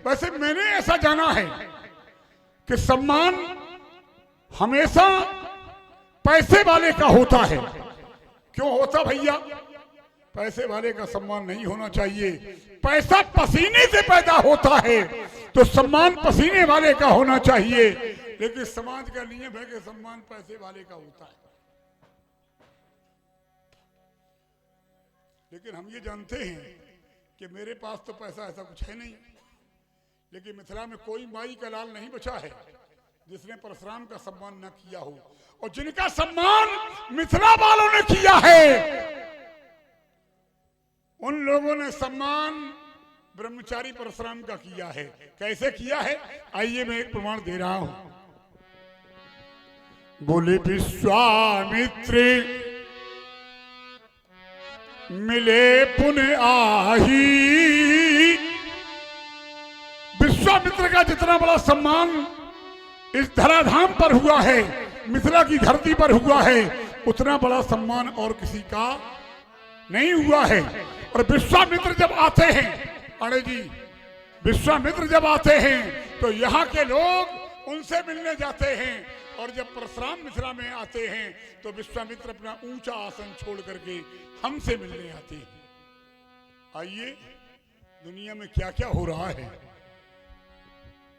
वैसे मैंने ऐसा जाना है कि सम्मान हमेशा पैसे वाले का होता है। क्यों होता भैया? पैसे वाले का सम्मान नहीं होना चाहिए। पैसा पसीने से पैदा होता है तो सम्मान पसीने वाले का होना चाहिए, लेकिन समाज का नियम है कि सम्मान पैसे वाले का होता है। लेकिन हम ये जानते हैं कि मेरे पास तो पैसा ऐसा कुछ है नहीं, लेकिन मिथिला में कोई माई का लाल नहीं बचा है जिसने परशुराम का सम्मान न किया हो, और जिनका सम्मान मिथिला वालों ने किया है उन लोगों ने सम्मान ब्रह्मचारी परशुराम का किया है। कैसे किया है? आइए मैं एक प्रमाण दे रहा हूं। बोले विश्वामित्र मिले पुनः आही। विश्वामित्र का जितना बड़ा सम्मान इस धराधाम पर हुआ है, मिथिला की धरती पर हुआ है, उतना बड़ा सम्मान और किसी का नहीं हुआ है। और विश्वामित्र जब आते हैं, अरे जी विश्वामित्र जब आते हैं तो यहाँ के लोग उनसे मिलने जाते हैं, और जब परशुराम मिथिला में आते हैं तो विश्वामित्र अपना ऊंचा आसन छोड़ करके हमसे मिलने आते हैं। आइए दुनिया में क्या क्या हो रहा है।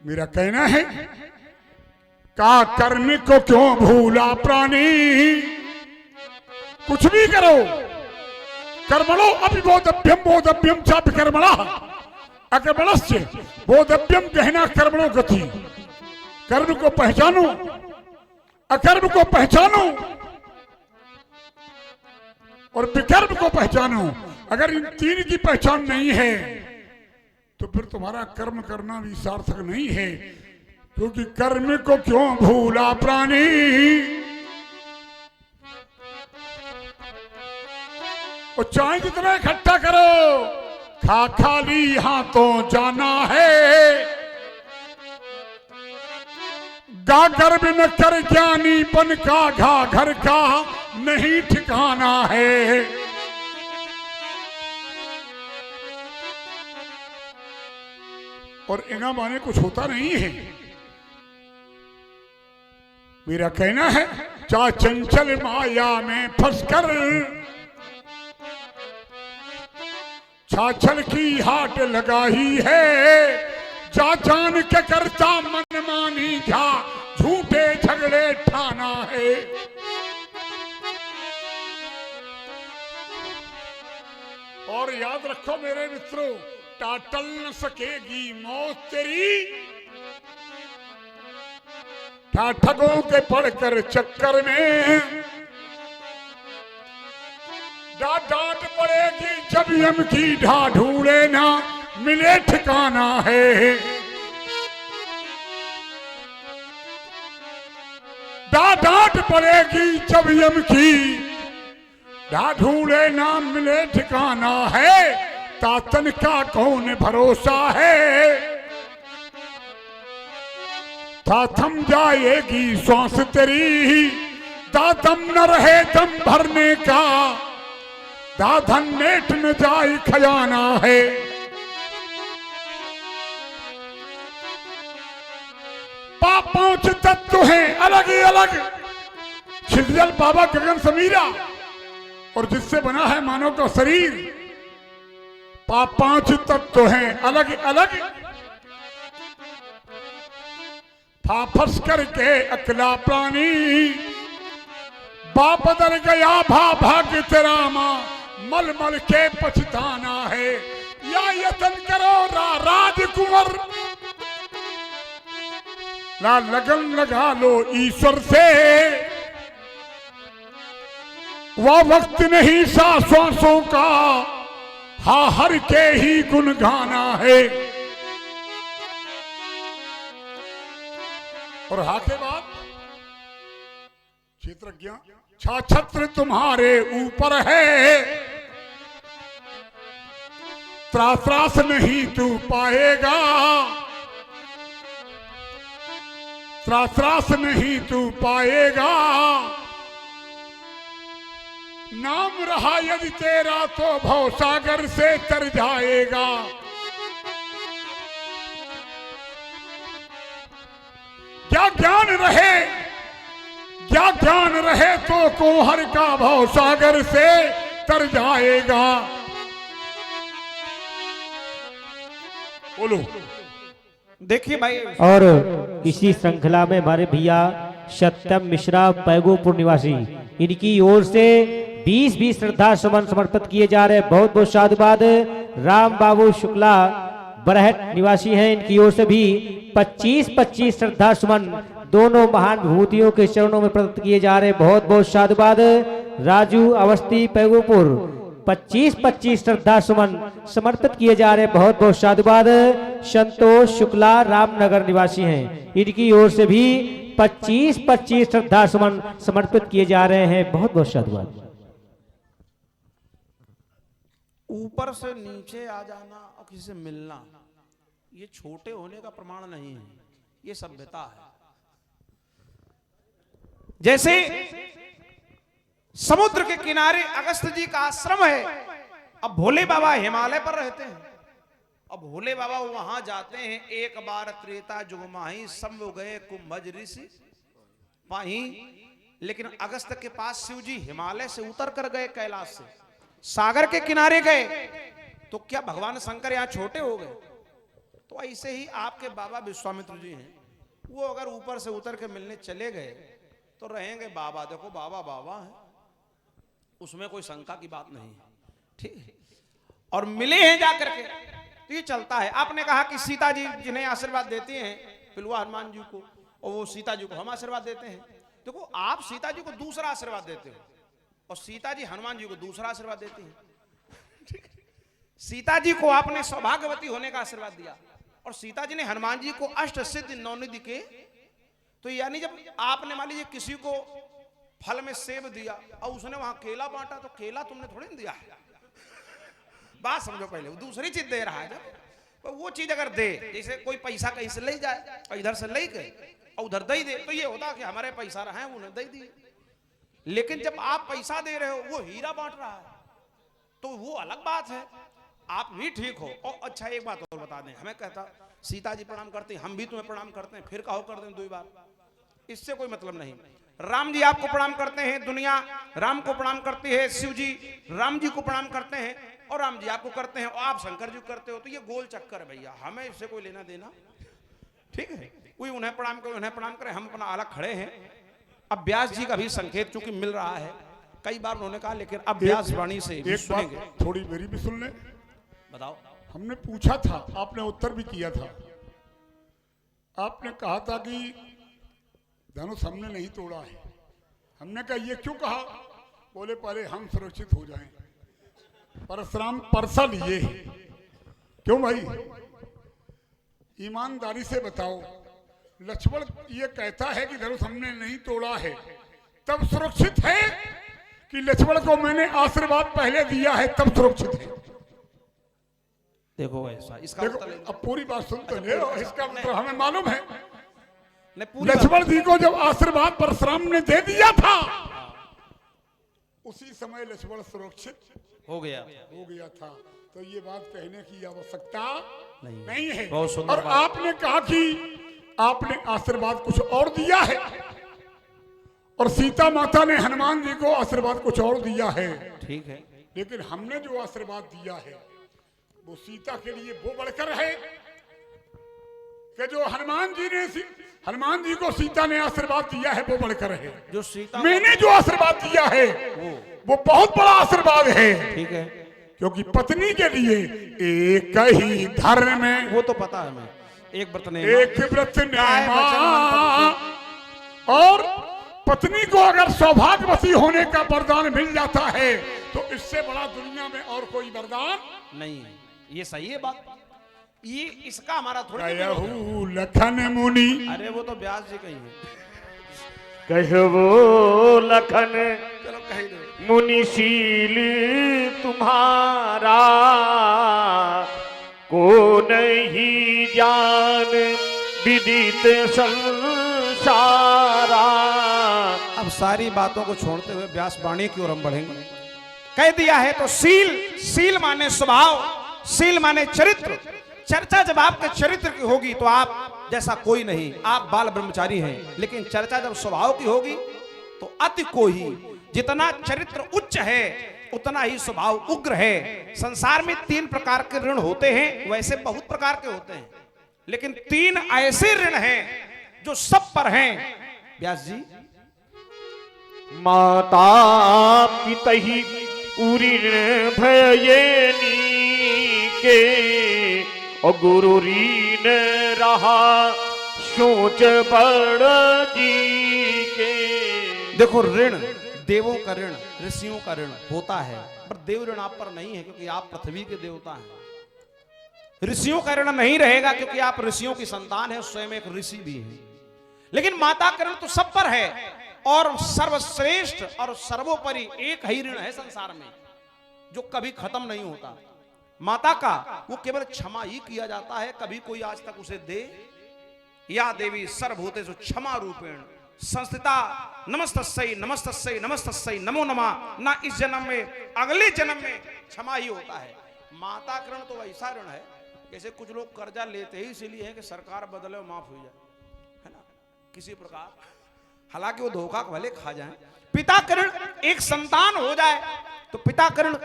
मेरा कहना है का कर्म को क्यों भूला प्राणी। कुछ भी करो, कर्मणो अपि बोधव्यम चापि कर्मणः अकर्मणस्य बोधव्यम गहना कर्मणो गति। कर्म को पहचानो, अकर्म को पहचानो और विकर्म को पहचानो। अगर इन तीन की पहचान नहीं है तो फिर तुम्हारा कर्म करना भी सार्थक नहीं है, क्योंकि कर्म को क्यों भूला प्राणी। और चाहे जितना इकट्ठा करो, खाली हाथों जाना है। गा गर्भ न कर ज्ञानीपन का, घा घर का नहीं ठिकाना है। और इना माने कुछ होता नहीं है। मेरा कहना है चा चंचल माया में फंसकर छाछल की हाट लगाई है। जा जान के करता मनमानी, जा झूठे झगड़े ठाना है। और याद रखो मेरे मित्रों, टाटल न सकेगी मौत तेरी। ठगों के पढ़कर चक्कर में डांट पड़ेगी जब यम की ढा ढूंढे ना मिले ठिकाना है। डांट पड़ेगी जब यम की ढा ढूंढे ना मिले ठिकाना है। तातन का कौन भरोसा है, था थम जाएगी श्वास तेरी। दादम न रहे दम भरने का, दाधन नेट में जाए खजाना है। पांच तत्व हैं अलग ही अलग, छिजल बाबा गगन समीरा, और जिससे बना है मानव का शरीर। पांच तत्व हैं अलग अलग, फाफस करके अकला प्राणी। बाप बदल गया भाग्य तेरा माँ, मल मल के पछताना है। या यतन करो राजकुंवर, ला लगन लगा लो ईश्वर से। वह वक्त नहीं सा श्वासों का, हा हर के ही गुण गाना है। और हा के बाद क्षेत्रज्ञ, छत्र तुम्हारे ऊपर है। त्रास नहीं तू पाएगा, त्रास नहीं तू पाएगा। नाम रहा यदि तेरा तो भवसागर से तर जाएगा। क्या ज्ञान रहे तो कोहर का भाव सागर से तर जाएगा। बोलो। देखिए भाई, और इसी श्रृंखला में हमारे भैया सत्यम मिश्रा पैगोपुर निवासी, इनकी ओर से 20-20 श्रद्धा सुमन समर्पित किए जा रहे हैं। बहुत बहुत साधुवाद। राम बाबू शुक्ला बरहट निवासी हैं, इनकी ओर से भी 25-25 श्रद्धा सुमन दोनों महान विभूतियों के चरणों में प्रदत्त किए जा रहे हैं। बहुत बहुत साधुवाद। राजू अवस्थी पैगोपुर 25-25 श्रद्धा सुमन समर्पित किए जा रहे हैं। बहुत बहुत साधुवाद। संतोष शुक्ला रामनगर निवासी हैं, इनकी ओर से भी 25-25 श्रद्धा सुमन समर्पित किए जा रहे हैं। बहुत बहुत साधुवाद। ऊपर से नीचे आ जाना और किसी से मिलना, ये छोटे होने का प्रमाण नहीं है, ये सभ्यता है। जैसे समुद्र के किनारे अगस्त जी का आश्रम है, अब भोले बाबा हिमालय पर रहते हैं। अब भोले बाबा वहां जाते हैं। एक बार त्रेता जुग माही सब गए कुंभज ऋषि पाही। लेकिन अगस्त के पास शिव जी हिमालय से उतर कर गए, कैलाश से सागर के किनारे गए, तो क्या भगवान शंकर यहां छोटे हो गए? तो ऐसे ही आपके बाबा विश्वामित्र जी हैं, वो अगर ऊपर से उतर के मिलने चले गए तो रहेंगे बाबा। देखो बाबा बाबा है, उसमें कोई शंका की बात नहीं है, ठीक है। और मिले हैं जाकर के, तो ये चलता है। आपने कहा कि सीता जी जिन्हें आशीर्वाद देती हैं पिलुआ हनुमान जी को, और वो सीता जी को हम आशीर्वाद देते हैं। देखो आप सीता जी को दूसरा आशीर्वाद देते हो और सीता जी हनुमान जी को दूसरा आशीर्वाद देती हैं, ठीक है। सीता जी को आपने सौभाग्यवती होने का आशीर्वाद दिया और सीता जी ने हनुमान जी को अष्ट सिद्धि नौनिधि के। तो यानी जब आपने मान लीजिए किसी को फल में सेब दिया और उसने वहां केला बांटा, तो केला तुमने थोड़ी ना दिया है। बात समझो पहले, वो दूसरी चीज दे रहा है। जब तो वो चीज अगर दे, जैसे कोई पैसा कहीं से ले जाए और इधर से ले गए और उधर दे दे, तो ये होता कि हमारे पैसा रहा है, उन्हें दे दिए। लेकिन जब आप पैसा दे रहे हो, वो हीरा बांट रहा है, तो वो अलग बात है। आप भी ठीक हो। और अच्छा एक बात और बता दें, हमें कहता सीता जी प्रणाम करते हैं, हम भी तुम्हें प्रणाम करते हैं, फिर कहो कर दें 2 बार, इससे कोई मतलब नहीं। राम जी आपको प्रणाम करते हैं, दुनिया राम को प्रणाम करती है, शिव जी राम जी को प्रणाम करते हैं, और राम जी आपको करते हैं, और आप शंकर जी को करते हो। तो ये गोल चक्कर है भैया, हमें इससे कोई लेना देना, ठीक है। कोई उन्हें प्रणाम करे, उन्हें प्रणाम करे, हम अपना अलग खड़े हैं। अब व्यास जी का भी संकेत चूंकि मिल रहा है, कई बार उन्होंने कहा, लेकिन अब व्यास वाणी से एक बात थोड़ी मेरी भी सुन ले। बताओ। हमने पूछा था, आपने उत्तर भी किया था। आपने कहा था कि धनुष हमने नहीं तोड़ा है। हमने कहा ये क्यों कहा? बोले पहले हम सुरक्षित हो जाएं। परशुराम परसा लिए है। क्यों भाई, ईमानदारी से बताओ। लक्ष्मण ये कहता है कि धनुष हमने नहीं तोड़ा है, तब सुरक्षित है कि लक्ष्मण को मैंने आशीर्वाद पहले दिया है तब सुरक्षित है? देखो ऐसा, इसका देखो, अब पूरी बात सुन तो ले। इसका मतलब हमें मालूम है, लक्ष्मण जी को जब आशीर्वाद परशुराम ने दे दिया था, उसी समय लक्ष्मण सुरक्षित हो गया था। तो ये बात कहने की आवश्यकता नहीं है। बहुत और आपने कहा कि आपने आशीर्वाद कुछ और दिया है, और सीता माता ने हनुमान जी को आशीर्वाद कुछ और दिया है, ठीक है। लेकिन हमने जो आशीर्वाद दिया है वो सीता के लिए वो बढ़कर है कि जो हनुमान जी को सीता ने आशीर्वाद दिया है वो बढ़कर है। जो सीता मैंने जो आशीर्वाद दिया है वो बहुत बड़ा आशीर्वाद है, ठीक है। क्योंकि पत्नी के लिए एक ही धर्म में, वो तो पता है हमें, एक व्रत और पत्नी को अगर सौभाग्यवती होने का वरदान मिल जाता है तो इससे बड़ा दुनिया में और कोई वरदान नहीं है। ये सही है बात, ये इसका हमारा थोड़ा लखन मुनि, अरे वो तो व्यास जी कही है, कहवो लखन चलो कह दो, मुनिशील तुम्हारा को नहीं जान विदित संसारा। अब सारी बातों को छोड़ते हुए व्यास वाणी की ओर हम बढ़ेंगे। कह दिया है तो शील माने स्वभाव, शील माने चरित्र। चर्चा जब आपके चरित्र की होगी तो आप जैसा कोई नहीं, आप बाल ब्रह्मचारी हैं। लेकिन चर्चा जब स्वभाव की होगी तो अति को ही, जितना चरित्र उच्च है उतना ही स्वभाव उग्र है। संसार में 3 प्रकार के ऋण होते हैं, वैसे बहुत प्रकार के होते हैं, लेकिन 3 ऐसे ऋण हैं जो सब पर हैं। व्यास जी, माता पितहि उरी भयनी के और गुरु रीन रहा सोच बड़ जी के। देखो ऋण, देवों का ऋण, ऋषियों का ऋण होता है, पर देव ऋण आप पर नहीं है क्योंकि आप पृथ्वी के देवता हैं। ऋषियों का ऋण नहीं रहेगा क्योंकि आप ऋषियों की संतान है, स्वयं एक ऋषि भी है। लेकिन माता का ऋण तो सब पर है, और सर्वश्रेष्ठ और सर्वोपरि एक ही ऋण है संसार में जो कभी खत्म नहीं होता। माता का वो केवल क्षमा ही किया जाता है, कभी कोई आज तक उसे दे। या देवी सर्वभूतेषु क्षमा रूपेण संस्थिता नमस्तस्यै नमस्तस्यै नमस्तस्यै नमो नमः। ना इस जन्म में, अगले जन्म में क्षमा ही होता है। माता का ऋण तो वैसा ऋण है जैसे कुछ लोग कर्जा लेते ही इसलिए है कि सरकार बदले और माफ हो जाए, है ना, किसी प्रकार, हालांकि वो धोखा भले खा जाए। पिता का ऋण, एक संतान हो जाए तो पिता का ऋण,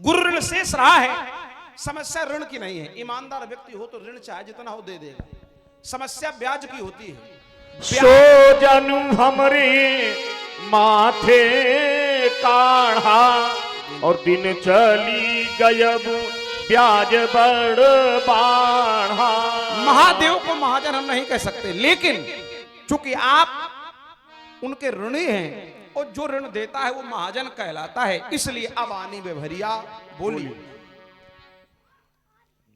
गुरु ऋण शेष रहा है। समस्या ऋण की नहीं है, ईमानदार व्यक्ति हो तो ऋण चाहे जितना हो दे देगा। समस्या ब्याज की होती है। सो जनु हमरे माथे काढ़ा और दिन चली गयब ब्याज बड़ बाढ़ा। महादेव को महाजन हम नहीं कह सकते, लेकिन चूंकि आप उनके ऋणी हैं और जो ऋण देता है वो महाजन कहलाता है, इसलिए अब आनी बेभरिया बोली।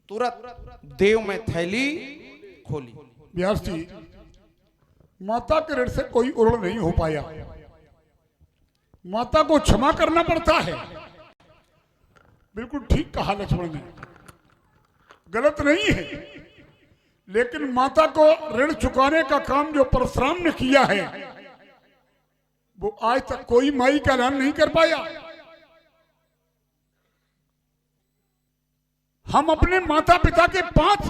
तुरंत देव में थैली खोली। व्यास जी, माता के ऋण से कोई उरण नहीं हो पाया, माता को क्षमा करना पड़ता है। बिल्कुल ठीक कहा लक्ष्मण ने, गलत नहीं है। लेकिन माता को ऋण चुकाने का काम जो परशुराम ने किया है वो आज तक कोई माई का ऐलान नहीं कर पाया। हम अपने माता पिता के 5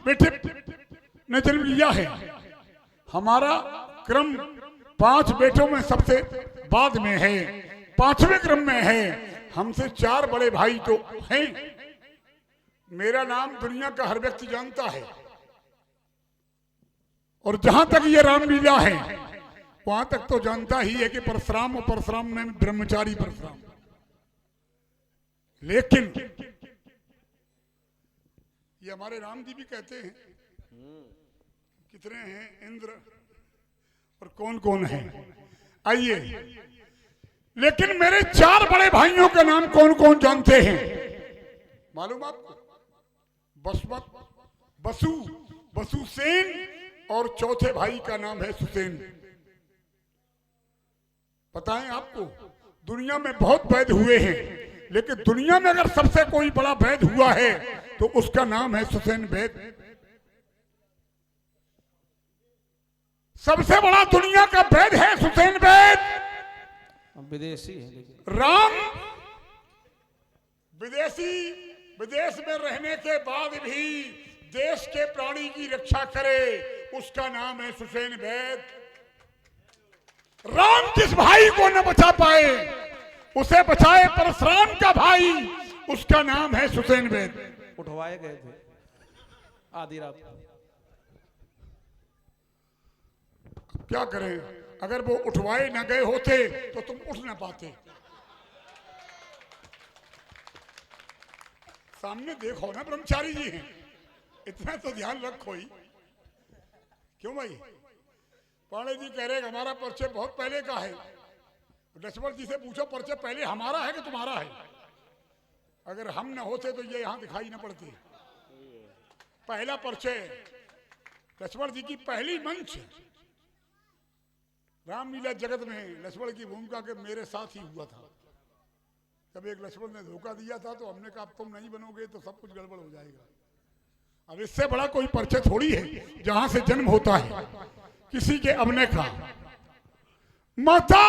बेटे ने जन्म लिया है। हमारा क्रम 5 बेटों में सबसे बाद में है, 5वें क्रम में है। हमसे 4 बड़े भाई तो हैं। मेरा नाम दुनिया का हर व्यक्ति जानता है, और जहां तक ये रामलीला है वहां तक तो जानता ही है कि परशुराम और परशुराम में ब्रह्मचारी परशुराम। लेकिन ये हमारे राम जी भी कहते हैं कितने हैं इंद्र और कौन कौन है, आइए। लेकिन मेरे 4 बड़े भाइयों के नाम कौन कौन जानते हैं मालूम आपको? बसमत, बसु, बसुसेन और चौथे भाई का नाम है सुसेन। पता है आपको, दुनिया में बहुत वैद हुए हैं, लेकिन दुनिया में अगर सबसे कोई बड़ा वैद हुआ है तो उसका नाम है सुसेन वैद। सबसे बड़ा दुनिया का वैद है सुसेन वैद। विदेशी है लेकिन राम विदेशी, विदेश में रहने के बाद भी देश के प्राणी की रक्षा करे, उसका नाम है सुसेन वैद। राम जिस भाई को न बचा पाए उसे बचाए परशुराम का भाई, उसका नाम है सुसेन वैद। उठवाए गए थे आधी रात। क्या करें, अगर वो उठवाए न गए होते तो तुम उठ न पाते। सामने देखो ना, ब्रह्मचारी जी हैं, इतना तो ध्यान रखो ही। क्यों भाई? पांडे जी कह रहे हमारा परिचय बहुत पहले का है। लक्ष्मण जी से पूछो परिचय पहले हमारा है कि तुम्हारा है? अगर हम न होते तो ये यहां दिखाई न पड़ती। पहला परिचय लक्ष्मण जी की पहली मंच रामलीला जगत में लक्ष्मण की भूमिका के मेरे साथ ही हुआ था। जब एक लक्ष्मण ने धोखा दिया था तो हमने कहा अब तुम नहीं बनोगे तो सब कुछ गड़बड़ हो जाएगा। अब इससे बड़ा कोई परिचय थोड़ी है जहां से जन्म होता है किसी के अपने का। माता,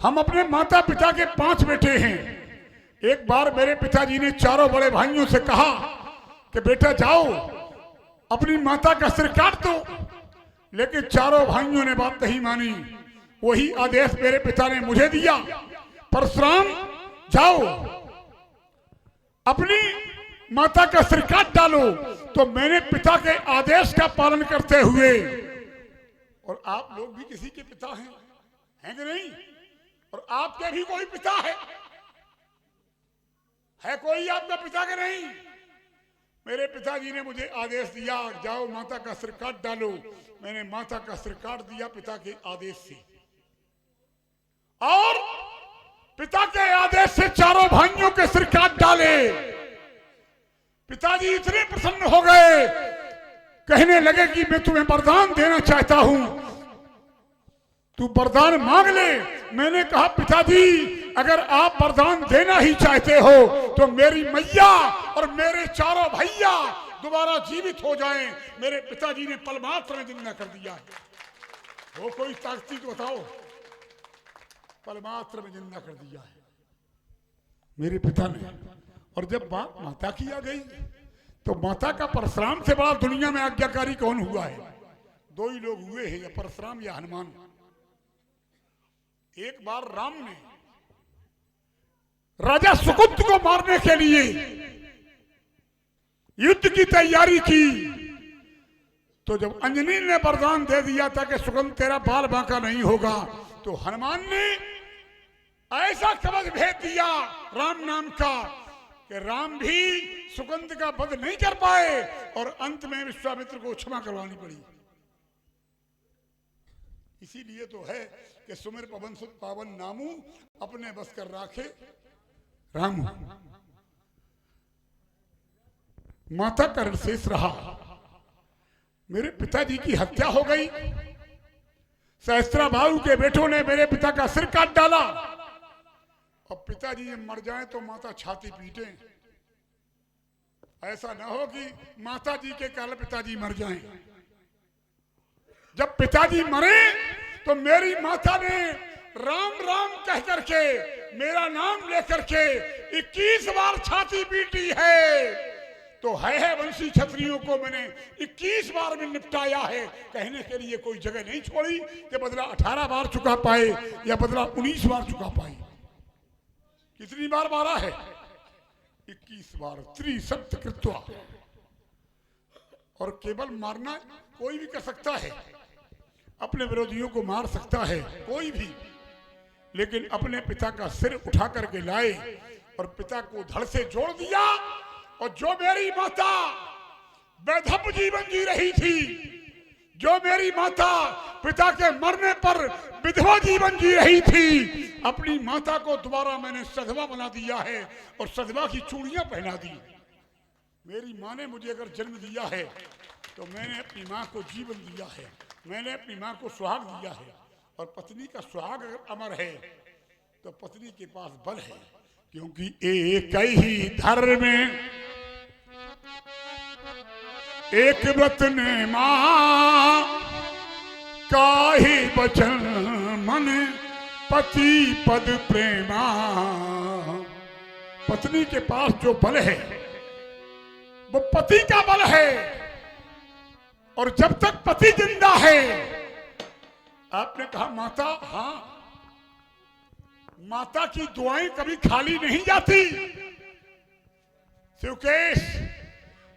हम अपने माता पिता के 5 बेटे हैं। एक बार मेरे पिताजी ने 4 बड़े भाइयों से कहा कि बेटा जाओ अपनी माता का सिर काट दो। लेकिन चारों भाइयों ने बात नहीं मानी। वही आदेश मेरे पिता ने मुझे दिया, परशुराम जाओ अपनी माता का सिर काट डालो। तो मैंने पिता के आदेश का पालन करते हुए, और आप लोग भी किसी के पिता हैं कि नहीं? और आपके भी कोई पिता है कोई आपका पिता के नहीं? मेरे पिताजी ने मुझे आदेश दिया, जाओ माता का सिर काट डालो। मैंने माता का सिर काट दिया पिता के आदेश से, और पिता के आदेश से चारों भाइयों के सिर काट डाले। पिताजी इतने प्रसन्न हो गए, कहने लगे कि मैं तुम्हें वरदान देना चाहता हूं, तू वरदान मांग ले। मैंने कहा पिताजी, अगर आप वरदान देना ही चाहते हो तो मेरी मैया और मेरे चारों भैया दोबारा जीवित हो जाएं। मेरे पिताजी ने पलमात्र में जिंदा कर दिया है। वो कोई ताकती तो बताओ, पलमात्र में जिंदा कर दिया है मेरे पिता ने। और जब बात माता की आ गई तो माता का परशुराम से बड़ा दुनिया में आज्ञाकारी कौन हुआ है? दो ही लोग हुए हैं, या परशुराम या हनुमान। एक बार राम ने राजा सुकुंत को मारने के लिए युद्ध की तैयारी की, तो जब अंजनी ने वरदान दे दिया था कि सुकुंत तेरा बाल बांका नहीं होगा, तो हनुमान ने ऐसा कवच भेज दिया राम नाम का कि राम भी सुकुंत का वध नहीं कर पाए, और अंत में विश्वामित्र को क्षमा करवानी पड़ी। इसीलिए तो है कि सुमिर पवन सुत पावन नामू, अपने बस कर राखे राम। माता का शेष रहा। मेरे पिताजी की हत्या हो गई। सहस्त्राबाहु के बेटों ने मेरे पिता का सिर काट डाला। अब पिताजी ये मर जाएं तो माता छाती पीटे। ऐसा ना हो कि माता जी के कारण पिताजी मर जाएं। जब पिताजी मरे तो मेरी माता ने राम राम कह करके, मेरा नाम लेकर के 21 बार छाती पीटी है। तो है वंशी क्षत्रियों को मैंने 21 बार में निपटाया है। कहने के लिए कोई जगह नहीं छोड़ी कि बदला 18 बार चुका पाए या बदला 19 बार चुका पाए। कितनी बार मारा है? 21 बार। त्रिसप्त कृत्वा। और केवल मारना कोई भी कर सकता है, अपने विरोधियों को मार सकता है कोई भी, लेकिन अपने पिता का सिर उठा करके लाए और पिता को धड़ से जोड़ दिया। और जो मेरी माता वैधव्य जीवन जी रही थी, जो मेरी माता पिता के मरने पर विधवा जीवन जी रही थी, अपनी माता को दोबारा मैंने सधवा बना दिया है और सधवा की चूड़ियां पहना दी। मेरी माँ ने मुझे अगर जन्म दिया है तो मैंने अपनी माँ को जीवन दिया है, मैंने अपनी माँ को सुहाग दिया है। और पत्नी का सुहाग अगर अमर है तो पत्नी के पास बल है, क्योंकि एक ही धर्म में एक व्रत ने मां का ही वचन मन पति पद प्रेमा। पत्नी के पास जो बल है वो पति का बल है, और जब तक पति जिंदा है। आपने कहा माता, हाँ, माता की दुआएं कभी खाली नहीं जाती। शिवकेश,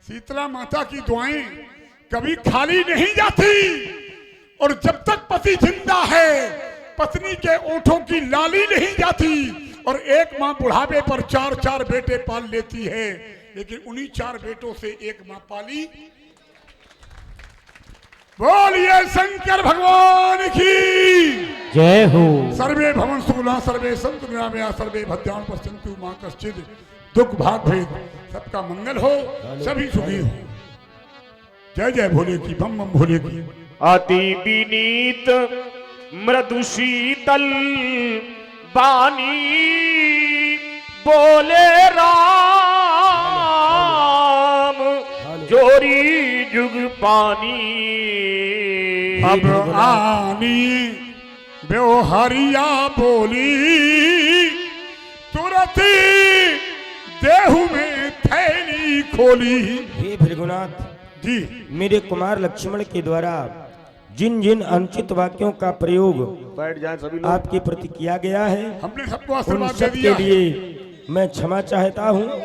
शीतला माता की दुआएं कभी खाली नहीं जाती। और जब तक पति जिंदा है पत्नी के ओंठों की लाली नहीं जाती। और एक मां बुढ़ापे पर 4 बेटे पाल लेती है, लेकिन उन्हीं 4 बेटों से एक मां पाली। बोलिए शंकर भगवान की जय हो। सर्वे भवन सुखना सर्वे संतु निरामया सर्वे भद्राण पश्यन्तु मां कश्चित् दुख भाग भेद। सबका मंगल हो, सभी सुखी हो। जय जय भोले की, बम बम भोले की। अति विनीत मृदु शीतल बानी बोले राम जोरी जुग पानी। अब आनी व्यवहारिया बोली तुरंत देहु में थैली खोली। हे भृगुनाथ, जी मेरे कुमार लक्ष्मण के द्वारा जिन जिन अनुचित वाक्यों का प्रयोग बैठ जाएं सभी लोग। आपके प्रति किया गया है हमने सबको उन आशीर्वाद दे सब दिया के है। लिए मैं क्षमा चाहता हूँ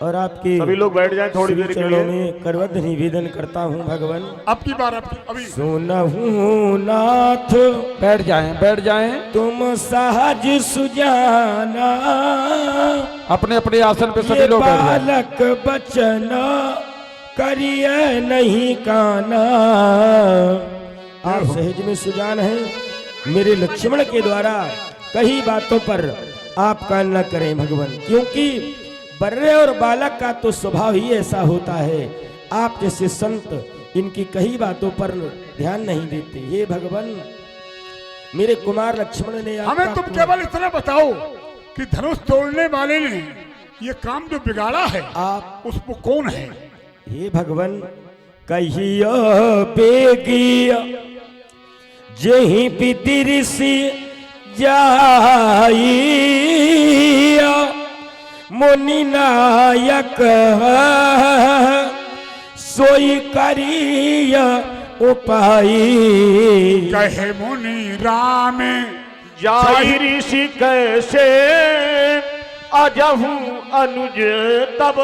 और आपके सभी लोग बैठ जाएं थोड़ी देर के चरणों लिए। में करवत निवेदन करता हूँ भगवान। अब की बार अभी सुनहु नाथ बैठ जाएं तुम सहज सुजाना अपने अपने आसन पे ये सभी लोग बैठ जाएं। बालक बचन करिए नहीं काना। आप सहज में सुजान हैं। मेरे लक्ष्मण के द्वारा कई बातों पर आप कान न करें भगवान, क्योंकि बर्रे और बालक का तो स्वभाव ही ऐसा होता है। आप जैसे संत इनकी कई बातों पर ध्यान नहीं देते। ये भगवान मेरे कुमार लक्ष्मण ने हमें तुम केवल इतना बताओ कि धनुष तोड़ने वाले ने ये काम जो बिगाड़ा है आप उसको कौन है? हे भगवान कहियो बेगिया जेहि विदिरसी जाई मुनि नायक सोई करिया उपाई। कहे मुनि राम जाहि ऋषि कैसे अजहू अनुज तब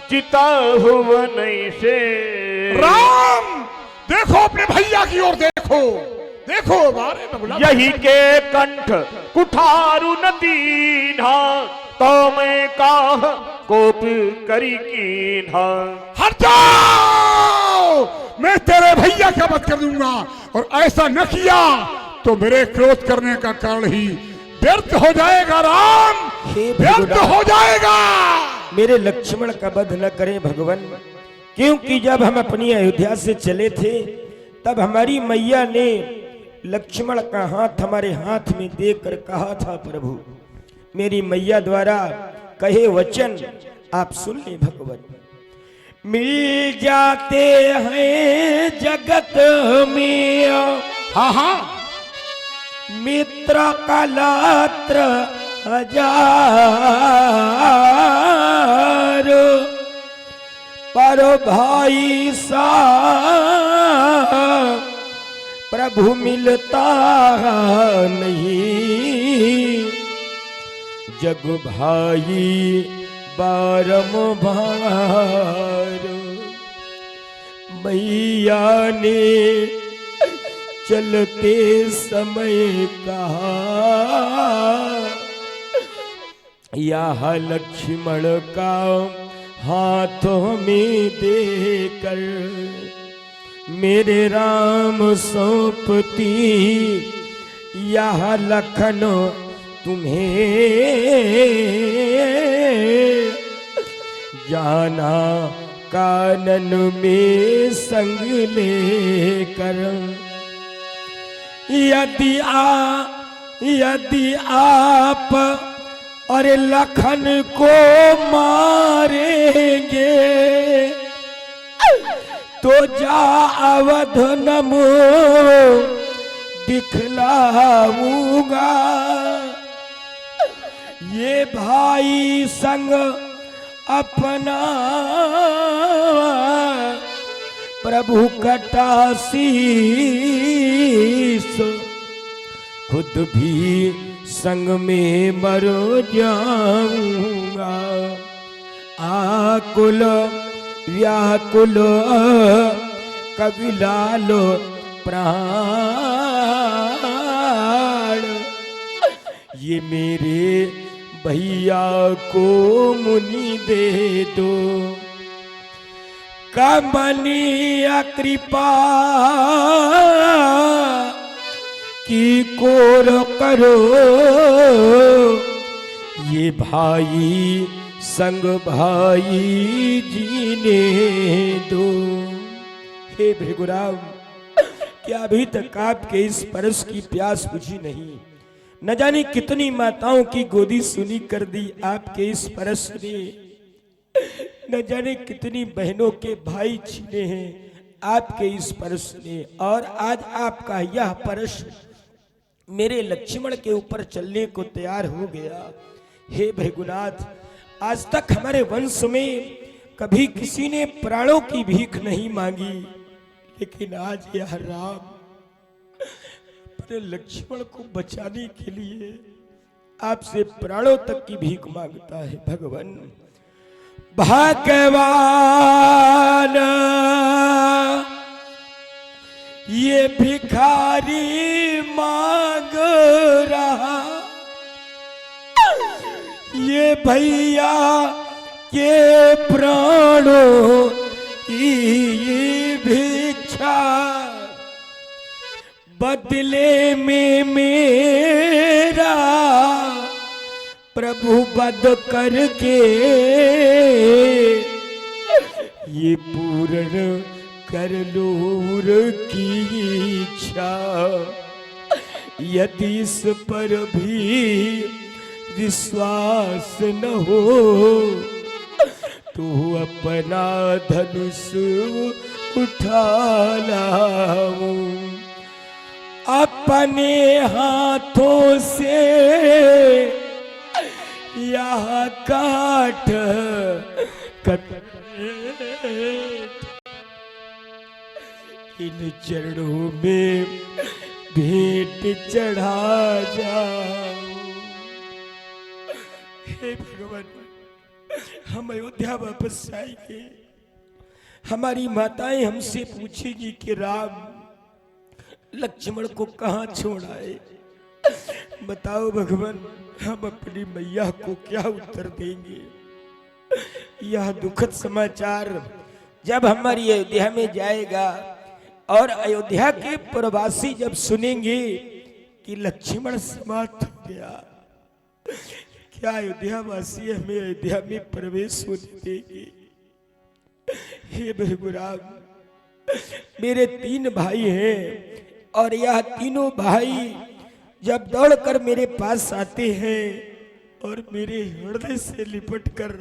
चिता हुवन से। राम देखो अपने भैया की ओर देखो, देखो बारे में बुला। यही के कंठ कुठारु न दीन्हा तो मैं काह कोप करी कीन्हा। हट जाओ, मैं तेरे भैया का वध कर दूंगा और ऐसा न किया तो मेरे क्रोध करने का कारण ही व्यर्थ हो जाएगा। राम हे व्यर्थ भगवान, हो जाएगा। मेरे लक्ष्मण का वध न करें भगवान, क्योंकि जब हम अपनी अयोध्या से चले थे तब हमारी मैया ने लक्ष्मण का हाथ हमारे हाथ में देकर कहा था प्रभु, मेरी मैया द्वारा कहे वचन आप सुन ले भगवान। मिल जाते हैं जगत में हाँ हाँ मित्र कलात्र हजार पर भाई सा प्रभु मिलता नहीं। जग भाई बारंबार मैया ने चलते समय कहा यह लक्ष्मण का हाथों में देकर मेरे राम सौंपती यह लखन तुम्हें जाना कानन में संग लेकर। यदि आप और लखन को मारेंगे तो जा अवध नमो दिखलाऊंगा। ये भाई संग अपना प्रभु कटासीस खुद भी संग में मर जाऊंगा। आकुल व्याकुल कविलाल प्राण ये मेरे भैया को मुनि दे दो। कमनीय कृपा की कोर करो ये भाई संग भाई जीने दो। हे भृगुराम, क्या अभी तक आपके इस परस की प्यास बुझी नहीं? न जाने कितनी माताओं की गोदी सुनी कर दी आपके इस परस ने। न जाने कितनी बहनों के भाई छीने हैं आपके इस परस ने। और आज आपका यह परस मेरे लक्ष्मण के ऊपर चलने को तैयार हो गया। हे भृगुनाथ, आज तक हमारे वंश में कभी किसी ने प्राणों की भीख नहीं मांगी, लेकिन आज यह राम अपने लक्ष्मण को बचाने के लिए आपसे प्राणों तक की भीख मांगता है। भगवान भगवान ये भिखारी मांग रहा, ये भैया के प्राणों की भिक्षा, बदले में मेरा प्रभु वध करके ये पूर्ण कर लो की इच्छा। यदि इस पर भी विश्वास न हो तो अपना धनुष उठा लाऊं, अपने हाथों से यह काट इन चरणों में भेंट चढ़ा जाऊं। हे भगवान, हम अयोध्या वापस आएंगे, हमारी माताएं हमसे पूछेगी कि राम लक्ष्मण को कहाँ छोड़ आए। बताओ भगवान, हम अपनी मैया को क्या उत्तर देंगे। यह दुखद समाचार जब हमारी अयोध्या में जाएगा और अयोध्या के प्रवासी जब सुनेंगे कि लक्ष्मण समाप्त हो गया, क्या अयोध्या वासी हमें अयोध्या में प्रवेश होने देंगे। हे भृगुराम, मेरे 3 भाई हैं और यह तीनों भाई जब दौड़कर मेरे पास आते हैं और मेरे हृदय से लिपट कर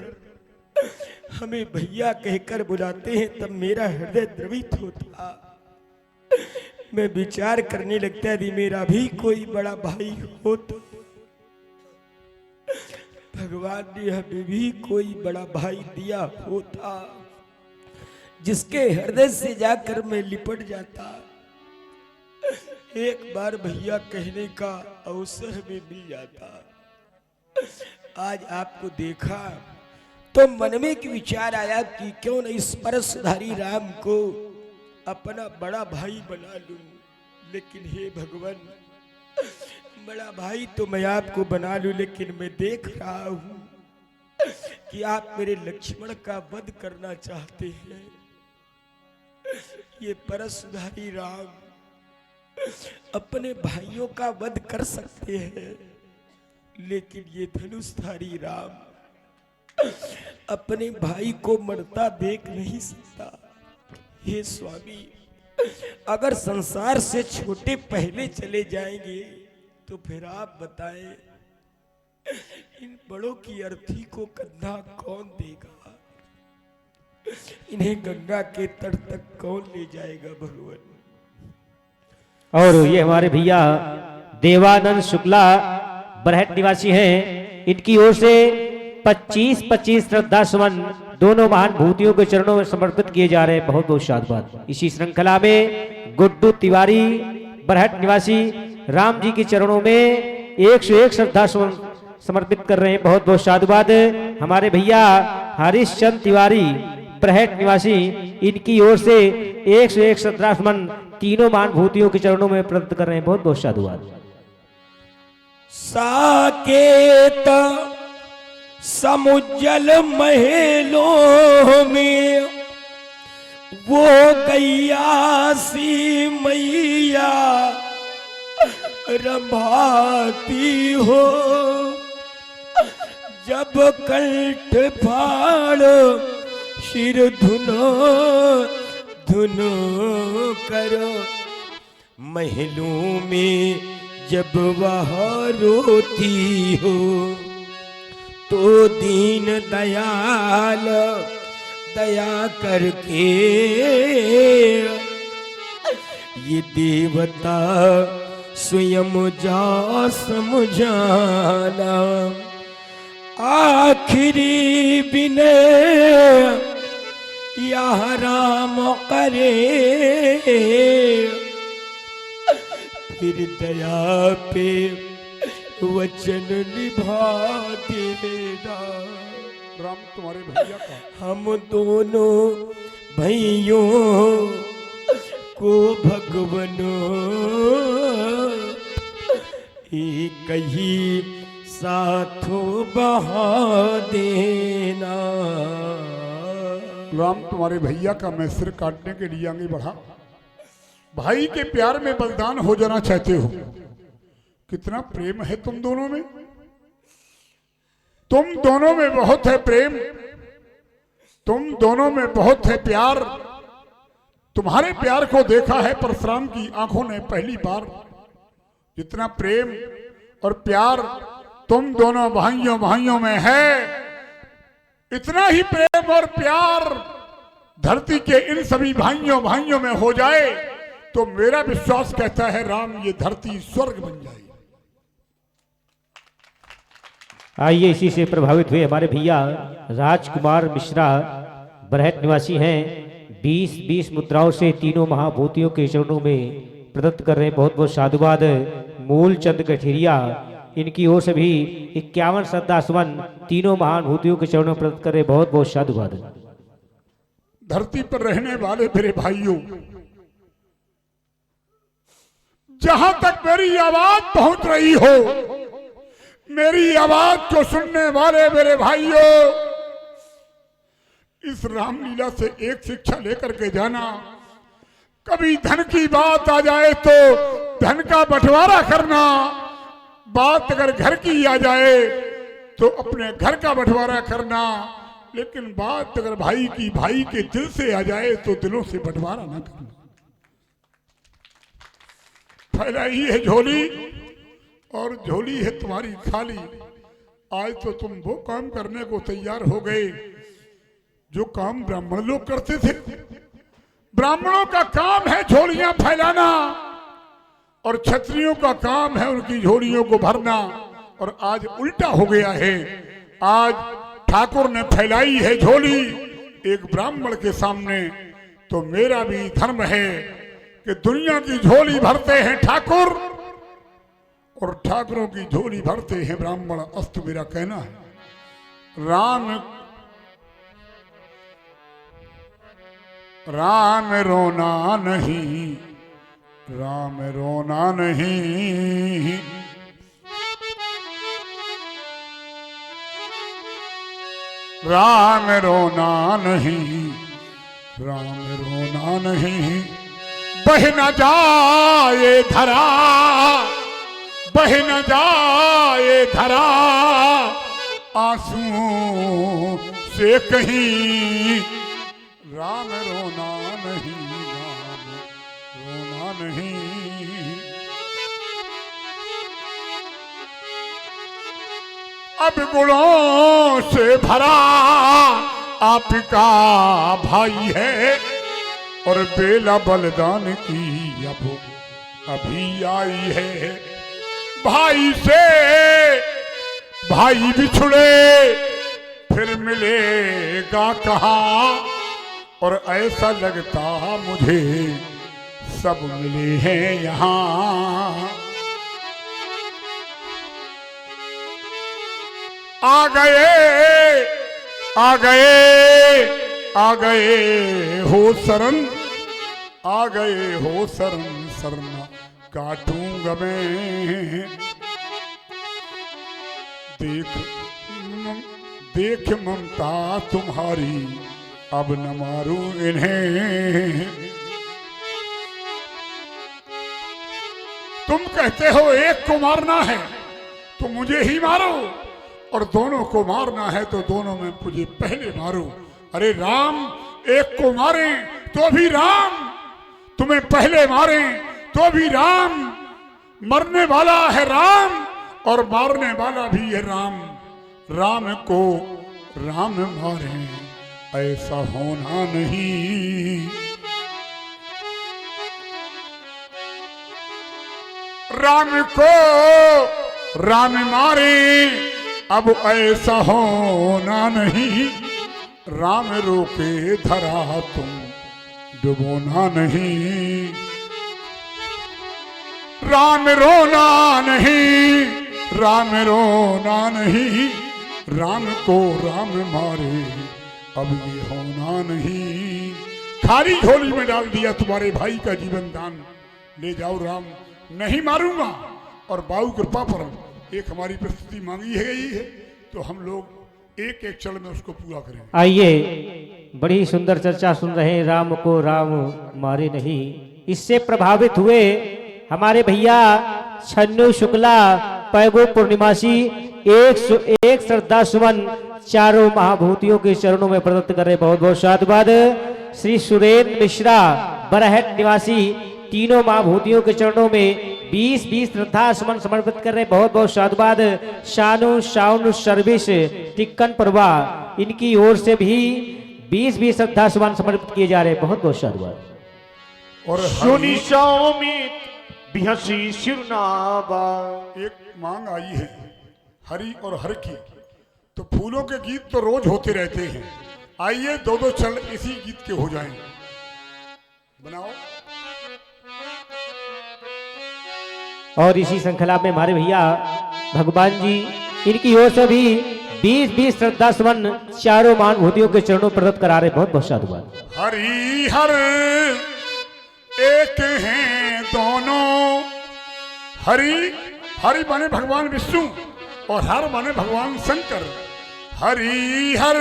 हमें भैया कहकर बुलाते हैं, तब मेरा हृदय द्रवित होता। मैं विचार करने लगता यदि मेरा भी कोई बड़ा भाई हो तो। भगवान ने हमें भी कोई बड़ा भाई दिया होता जिसके हृदय से जाकर मैं लिपट जाता। एक बार भैया कहने का अवसर में मिल जाता। आज आपको देखा तो मन में एक विचार आया कि क्यों न इस परसधारी राम को अपना बड़ा भाई बना लूं। लेकिन हे भगवान, बड़ा भाई तो मैं आपको बना लूं, लेकिन मैं देख रहा हूं कि आप मेरे लक्ष्मण का वध करना चाहते हैं। ये परसधारी राम अपने भाइयों का वध कर सकते हैं, लेकिन ये धनुषधारी राम अपने भाई को मरता देख नहीं सकता। हे स्वामी, अगर संसार से छोटे पहले चले जाएंगे तो फिर आप बताएं इन बड़ों की अर्थी को कंधा कौन देगा, इन्हें गंगा के तट तक कौन ले जाएगा भगवान। और ये हमारे भैया देवानंद शुक्ला बरहट निवासी हैं, इनकी ओर से 25-25 श्रद्धा सुमन दोनों महान भूतियों के चरणों में समर्पित किए जा रहे हैं। बहुत बहुत साधुवाद। इसी श्रृंखला में गुड्डू तिवारी बरहट निवासी राम जी के चरणों में 101 श्रद्धा सुमन समर्पित कर रहे हैं। बहुत बहुत साधुवाद। हमारे भैया हरिश्चंद्र तिवारी बरहट निवासी, इनकी ओर से 101 श्रद्धा सुमन तीनों महान भूतियों के चरणों में प्रदत्त कर रहे हैं। बहुत बहुत साधुवाद। साकेत समुज्जल महलों में वो गैया सी मैया रंभाती हो, जब कंठ फाड़ शिर धुनो धुनो करो, महलों में जब वह रोती हो तो दीन दयाल दया करके ये देवता स्वयं जा समझाना। आखिरी विनय यह राम करे फिर दया पे वचन निभा देना। राम तुम्हारे भैया का हम दोनों भाइयों को भगवनो एक ही साथों बहा देना। राम तुम्हारे भैया का मैं सिर काटने के लिए आगे बढ़ा। भाई के प्यार में बलिदान हो जाना चाहते हो। कितना प्रेम है तुम दोनों में, तुम दोनों में बहुत है प्रेम, तुम दोनों में बहुत है प्यार। तुम्हारे प्यार को देखा है परशुराम की आंखों ने पहली बार। जितना प्रेम और प्यार तुम दोनों भाइयों में है, इतना ही प्रेम और प्यार धरती के इन सभी भाइयों में हो जाए तो मेरा विश्वास कहता है राम ये धरती स्वर्ग बन जाए। आइए इसी से प्रभावित हुए हमारे भैया राजकुमार मिश्रा बरहट निवासी हैं। 20-20 मुद्राओं से तीनों महाभूतियों के चरणों में प्रदत्त कर रहे हैं। बहुत बहुत साधुवाद। मूलचंद गठिरिया इनकी ओर से भी 51 श्रद्धा सुमन तीनों महाभूतियों के चरणों में प्रदत्त कर रहे हैं। बहुत बहुत साधुवाद। धरती पर रहने वाले मेरे भाइयों, जहां तक मेरी आवाज पहुंच रही हो, मेरी आवाज को सुनने वाले मेरे भाइयों, इस रामलीला से एक शिक्षा लेकर के जाना। कभी धन की बात आ जाए तो धन का बंटवारा करना, बात अगर घर की आ जाए तो अपने घर का बंटवारा करना, लेकिन बात अगर भाई की भाई के दिल से आ जाए तो दिलों से बंटवारा ना करना। फैलाई है झोली और झोली है तुम्हारी खाली। आज तो तुम वो काम करने को तैयार हो गए जो काम ब्राह्मण लोग करते थे। ब्राह्मणों का काम है झोलियां फैलाना और क्षत्रियों का काम है उनकी झोलियों को भरना। और आज उल्टा हो गया है। आज ठाकुर ने फैलाई है झोली एक ब्राह्मण के सामने, तो मेरा भी धर्म है कि दुनिया की झोली भरते हैं ठाकुर और ठाकुरों की झोली भरते हैं ब्राह्मण। अस्तु मेरा कहना है राम रोना नहीं, राम रोना नहीं, राम रोना नहीं, राम रोना नहीं। बह न जाए धरा, बह न जाए धरा, आंसू से कहीं। राम रोना नहीं, राम रोना नहीं। अब गुणों से भरा आपका भाई है और बेला बलिदान की अब अभी आई है। भाई से भाई बिछुड़े फिर मिलेगा कहाँ, और ऐसा लगता मुझे सब मिले हैं यहाँ। आ गए आ गए आ गए हो शरण, आ गए हो शरण, शरण काटूंगा मैं। देख ममता तुम्हारी अब न मारूं इन्हें। तुम कहते हो एक को मारना है तो मुझे ही मारो, और दोनों को मारना है तो दोनों में मुझे पहले मारो। अरे राम एक को मारे तो भी राम, तुम्हें पहले मारे तो भी राम। मरने वाला है राम और मारने वाला भी है राम। राम को राम मारे ऐसा होना नहीं। राम को राम मारे अब ऐसा होना नहीं। राम रोके धरा तुम डुबोना नहीं, राम रोना नहीं, राम रोना नहीं, राम को राम मारे अब ये होना नहीं। खाली झोली में डाल दिया तुम्हारे भाई का जीवन दान, ले जाओ राम, नहीं मारूंगा। और बाऊ कृपा पर एक हमारी प्रस्तुति मांगी है गई है, तो हम लोग एक एक क्षण में उसको पूरा करेंगे। आइए, बड़ी सुंदर चर्चा सुन रहे हैं, राम को राम मारे नहीं। इससे प्रभावित हुए हमारे भैया छन्नू शुक्ला पैगो पूर्णिमासी 101 श्रद्धा सुमन चारों महाभूतियों के चरणों में प्रदत्त कर रहे, बहुत बहुत साधुवाद। श्री सुरेंद्र मिश्रा बरहट निवासी तीनों महाभूतियों के चरणों में 20-20 श्रद्धा सुमन समर्पित कर रहे, बहुत बहुत साधुवाद। शानू शाउन सर्विस टिक्कन परवा, इनकी ओर से भी 20-20 श्रद्धा सुमन समर्पित किए जा रहे, बहुत बहुत साधुवाद। और सुनी सौमित बिहसी शिवनाबा। एक मांग आई है हरि और हर की, तो फूलों के गीत तो रोज होते रहते हैं, आइए दो दो चल इसी गीत के हो जाएं। बनाओ। और इसी श्रृंखला में हमारे भैया भगवान जी, इनकी ओर से भी 20-20 श्रद्धा सुमन चारों महाभूतियों के चरणों प्रदत्त करा रहे, बहुत बहुत साधुवाद। हरि हर एक हैं दोनों, हरि हरि बने भगवान विष्णु और हर बने भगवान शंकर। हरि हर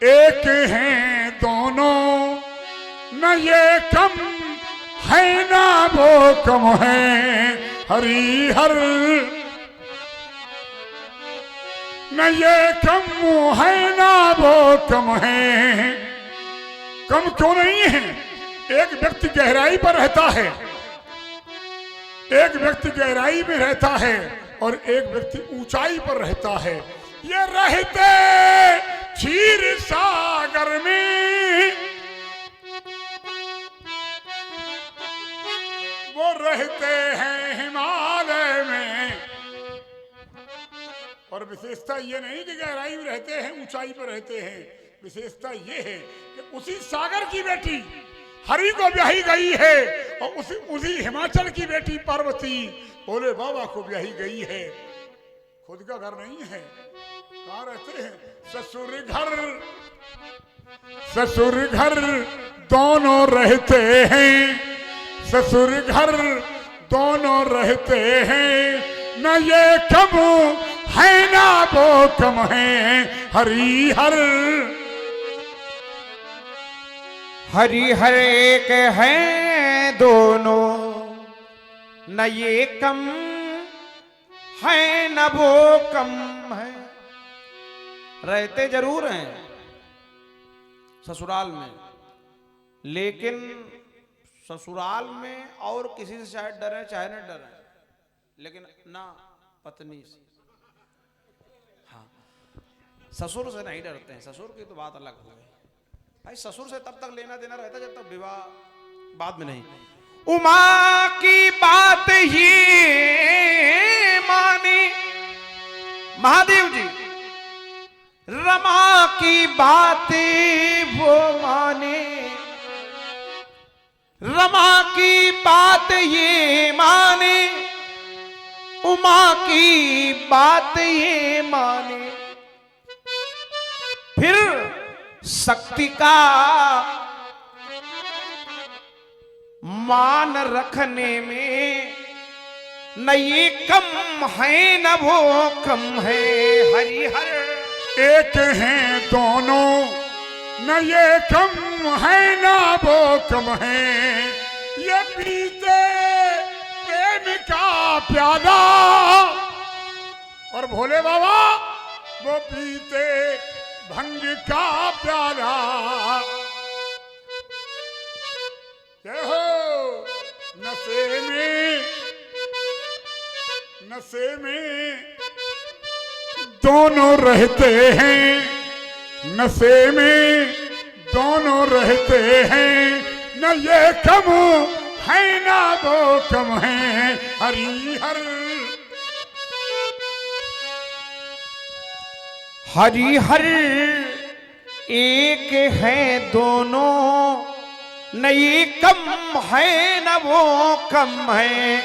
एक हैं दोनों, न ये कम है ना वो कम है। हरि हर न ये कम है ना वो कम है। कम क्यों नहीं है? एक व्यक्ति गहराई पर रहता है, एक व्यक्ति गहराई में रहता है और एक व्यक्ति ऊंचाई पर रहता है। ये रहते क्षीर सागर में, वो रहते हैं हिमालय में। और विशेषता ये नहीं कि गहराई में रहते हैं ऊंचाई पर रहते हैं, विशेषता ये है कि उसी सागर की बेटी हरि को ब्याही गई है और उसी हिमाचल की बेटी पार्वती भोले बाबा को ब्याही गई है। खुद का घर नहीं है, कहाँ रहते हैं? ससुर घर दोनों रहते हैं, ससुर घर दोनों रहते हैं। न ये कम है ना वो कम है। हरि हर हरि हर एक हैं दोनों, न ये कम है न वो कम है। रहते जरूर हैं ससुराल में, लेकिन ससुराल में और किसी से शायद डरे चाहे न डरे, लेकिन ना पत्नी से। हाँ, ससुर से नहीं डरते हैं, ससुर की तो बात अलग हो गई भाई। ससुर से तब तक लेना देना रहता जब तक विवाह बाद में नहीं। उमा की बात ही मानी महादेव जी, रमा की बात वो माने, रमा की बात ये माने, उमा की बात ये माने। फिर शक्ति का मान रखने में न ये कम है न वो कम है। हरि हर एक हैं दोनों, न ये कम है ना वो कम है। ये पीते प्रेम का प्याला और भोले बाबा वो पीते भंग का प्याला। हो नशे में दोनों रहते हैं, नशे में दोनों रहते हैं। न ये कम है ना वो कम है। हरि हर हरि हर एक है दोनों, न ये कम है न वो कम है।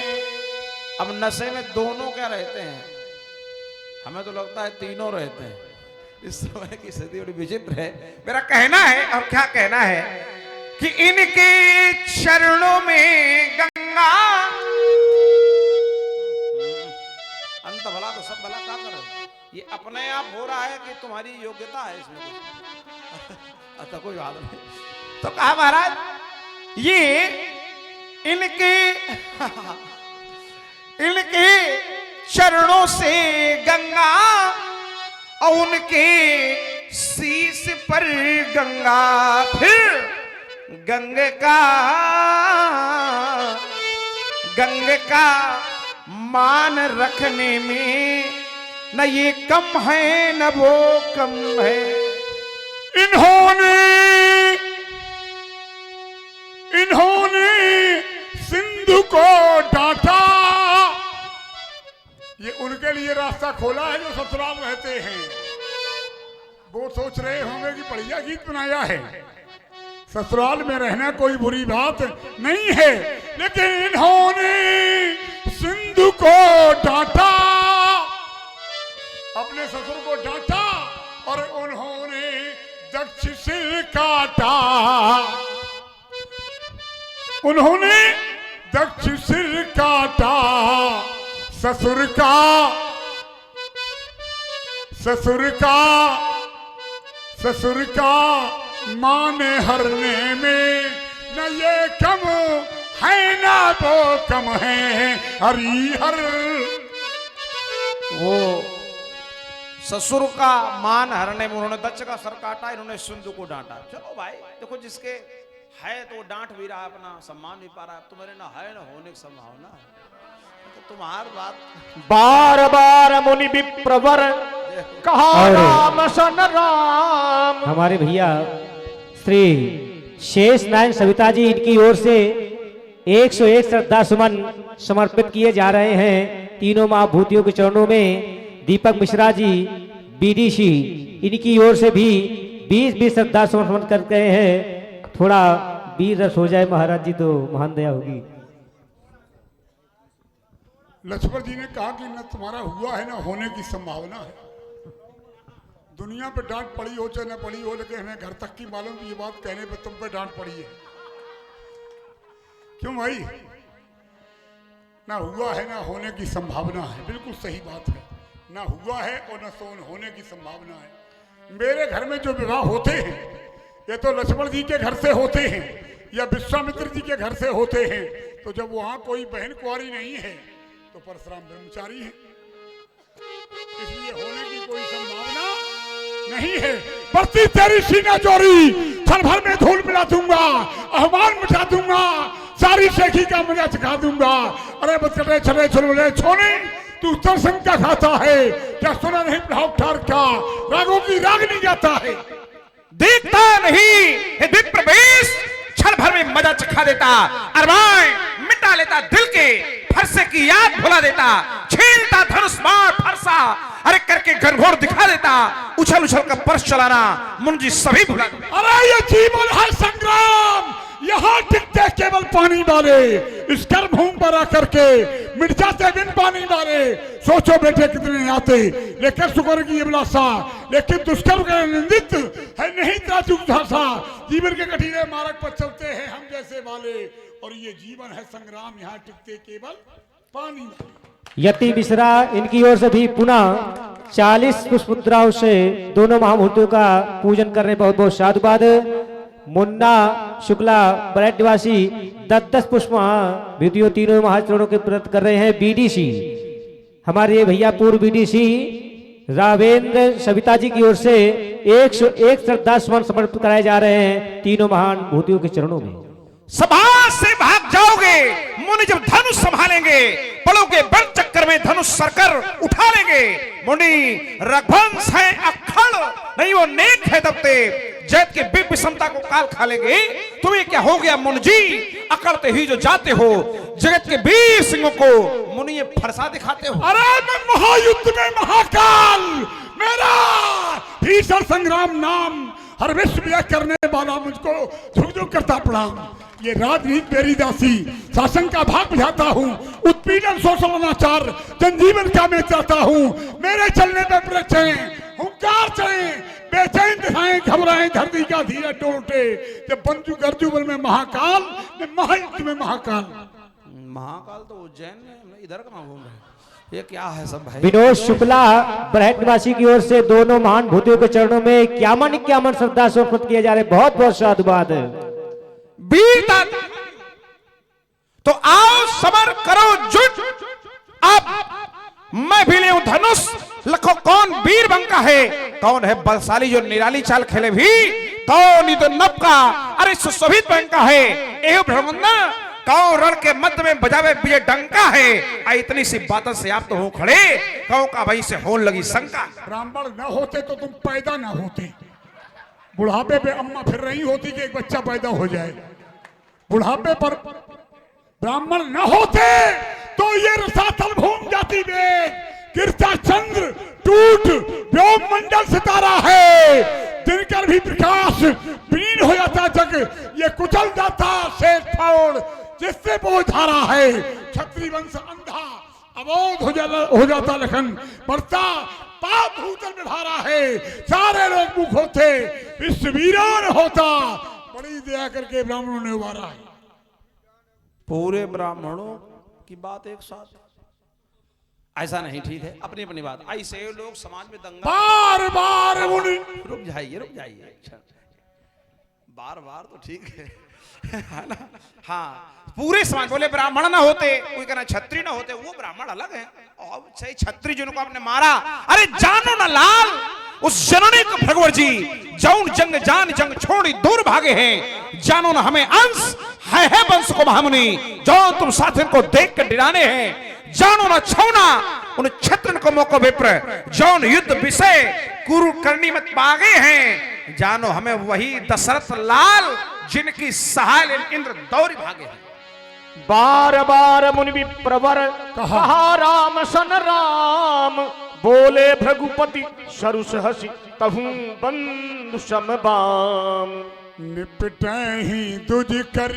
अब नशे में दोनों क्या रहते हैं? हमें तो लगता है तीनों रहते हैं। इस समय की स्थिति बड़ी विचित्र है। मेरा कहना है, और क्या कहना है, कि इनके चरणों में गंगा, अंत भला तो सब भला, क्या कर रहे हो? ये अपने आप हो रहा है कि तुम्हारी योग्यता है इसमें? अच्छा कोई बात नहीं। तो कहा महाराज, ये इनके चरणों से गंगा और उनके शीश पर गंगा, फिर गंगे का मान रखने में न ये कम है न वो कम है। इन्होंने सिंधु को डांटा, ये उनके लिए रास्ता खोला है जो ससुराल रहते हैं। वो सोच रहे होंगे कि बढ़िया गीत बनाया है, ससुराल में रहना कोई बुरी बात नहीं है, लेकिन इन्होंने सिंधु को डांटा, अपने ससुर को डांटा, और उन्होंने दक्ष सिर काटा। उन्होंने दक्ष सिर काटा, ससुर का मान हरने में न ये कम है ना वो कम है। हरिहर वो ससुर का मान हरने में उन्होंने दक्ष का सर काटा, इन्होंने सिंधु को डांटा। चलो भाई देखो, जिसके है तो वो डांट भी रहा है, अपना सम्मान भी पा रहा है। तुम्हारे ना है ना होने की संभावना है, तो तुम्हार बात बार बार मुनि विप्रवर कहा राम सन राम। हमारे भैया श्री शेष नारायण सविता जी, इनकी ओर से 101 श्रद्धा सुमन समर्पित किए जा रहे हैं तीनों महाभूतियों के चरणों में। दीपक मिश्रा जी बीडीसी, इनकी ओर से भी 20-20 श्रद्धा सुमन समर्पित कर गए हैं। थोड़ा वीर रस हो जाए महाराज जी तो महान दया होगी। लक्ष्मण जी ने कहा कि न तुम्हारा हुआ है न होने की संभावना है। दुनिया पे डांट पड़ी हो चाहे न पड़ी हो, लेकिन हमें घर तक की मालूम ये बात कहने पे तुम पे डांट पड़ी है। क्यों भाई? ना हुआ है ना होने की संभावना है। बिल्कुल सही बात है, ना हुआ है और न होने की संभावना है। मेरे घर में जो विवाह होते हैं ये तो लक्ष्मण जी के घर से होते हैं या विश्वामित्र जी के घर से होते हैं। तो जब वहां कोई बहन कुंवारी नहीं है तो परशुराम ब्रह्मचारी है, इसलिए होने की कोई संभावना नहीं है। बस्ती तेरी सीना चोरी, क्षण भर में धूल मिला दूंगा, अहमान मिटा दूंगा, सारी शेखी का मजा चखा दूंगा। अरे बचकटे छले छुलबुले छोने, तू दर्शन का खाता है क्या? सुना नहीं प्रभाव ठार का, रागों की राग नहीं जाता है। देखता नहीं विप्र वेश, क्षण भर में मजा चखा देता, अरमान मिटा लेता, दिल के फरसे की याद भुला देता, छीलता धनुष बाण फरसा, अरे करके घनघोर दिखा देता, उछल उछल का पर्स चलाना मुंजी सभी भुला देता। अरे ये जीवन है संग्राम, यहाँ टिकते केवल पानी वाले, इस कर्म भूमि पर आकर के मिट जाते बिन पानी वाले। सोचो बेटे कितने आते लेकर शुक्र की अभिलाषा, लेकिन दुष्कर्म का निंदित है नहीं त्राचुक झांसा। जीवन के कठिन मार्ग पर चलते हैं हम जैसे वाले, और ये जीवन है संग्राम, यहाँ टिकते केवल पानी वाले। यति मिश्रा, इनकी ओर से भी पुनः 40 पुष्प मुद्राओं से दोनों महामूर्तियों का पूजन करने बहुत बहुत साधुवाद। मुन्ना शुक्ला बरैट निवासी 10-10 पुष्प विधियों तीनों महाचरणों के प्रत कर रहे हैं। बीडीसी हमारे भैया पूर्व बीडीसी रावेंद्र सविता जी की ओर से 101 श्रद्धा सुमन समर्पित कराए जा रहे हैं तीनों महान भूतियों के चरणों में। सभा से भाग जाओगे, मुनि जब धनुष संभालेंगे, पड़ोगे बड़ चक्कर में धनुष सरकर उठा लेंगे। मुनि रघुवंश है अखड़, नहीं वो नेक है दबते, जैत के बिग विषमता को काल खा लेंगे। तुम्हें क्या हो गया मुनि जी, अकड़ते ही जो जाते हो, जगत के 20 सिंहों को मुनि ये फरसा दिखाते हो। अरे मैं महायुद्ध में महाकाल, मेरा भीषण संग्राम नाम, हर विश्व में करने वाला मुझको झुक झुक करता प्रणाम। ये राजनीति मेरी दासी, शासन का भाग बुझाता हूँ, उत्पीड़न शोषण अनाचार जनजीवन का मैं चाहता हूँ। मेरे चलने में वृक्ष हुंकार चढ़े, बेचैन दिखाएं घबराएं, धरती का धीरे टोल उठे। जब बंजू गर्जू बल में महाकाल, मैं महायुद्ध में महाकाल। महाकाल तो उज्जैन में, इधर कहाँ घूम रहे हैं? ये क्या है सब भाई? विनोद शुक्ला बरहट निवासी की ओर से दोनों महान भूतियों के चरणों में इक्यावन श्रद्धा समर्पित किए जा रहे। बहुत बहुत साधुवाद। वीरता तो आओ समर करो जुट, अब मैं भी ले धनुष लखो। कौन वीर बंका है, कौन है बलशाली जो निराली चाल खेले भी, कौन ही तो नब का अरे सुशोभित बंका है। एहो भ्रमंदा कौन रण के मध्य में बजावे विजय डंका है। इतनी सी बातों से आप तो हो खड़े, कौन का भाई से होने लगी शंका। ब्राह्मण न होते तो तुम पैदा न होते। बुढ़ापे पे अम्मा फिर रही होती कि एक बच्चा पैदा हो जाए। बुढ़ापे पर ब्राह्मण न होते तो ये रसातल घूम जाती वेद। गिरता चंद्र टूट व्योम मंडल सितारा है, दिनकर भी प्रकाश विलीन हो जाता जग। ये कुचल जाता शेष फाड़ जिससे बोझ धारा है। क्षत्रिय वंश अंधा अबोध हो जाता लखन, बढ़ता पाप भूतल में धारा है। सारे लोग मुख होते विश्व वीरान होता, बड़ी दया करके ब्राह्मणों ने उबारा है। पूरे ब्राह्मणों की बात एक साथ, ऐसा नहीं ठीक है। अपनी अपनी बात, ऐसे लोग समाज में दंगा बार बार मुनि। रुक जाइए बार बार तो ठीक है ना। हाँ, पूरे समाज बोले ब्राह्मण ना होते, कोई कहना क्षत्रिय ना होते, वो ब्राह्मण अलग है। और सही क्षत्रिय जिनको आपने मारा, अरे जानो ना लाल उस जननी को भगवर जी जौन जंग जान जंग छोड़ी दूर भागे हैं। जानो ना हमें अंश है वंश को महामुनि, जो तुम साथियों को देख कर डराने हैं। जानो ना छौना उन क्षत्रन को मौको विप्र, जौन युद्ध विषय कुरु करनी मत पागे हैं। जानो हमें वही दशरथ लाल जिनकी सहाय इंद्र दौरी भागे हैं। बार बार मुनि विप्रवर कहा राम सन राम, बोले भृगुपति सरुस हसी तहु बंधु समबाम। निपटे ही तुझ कर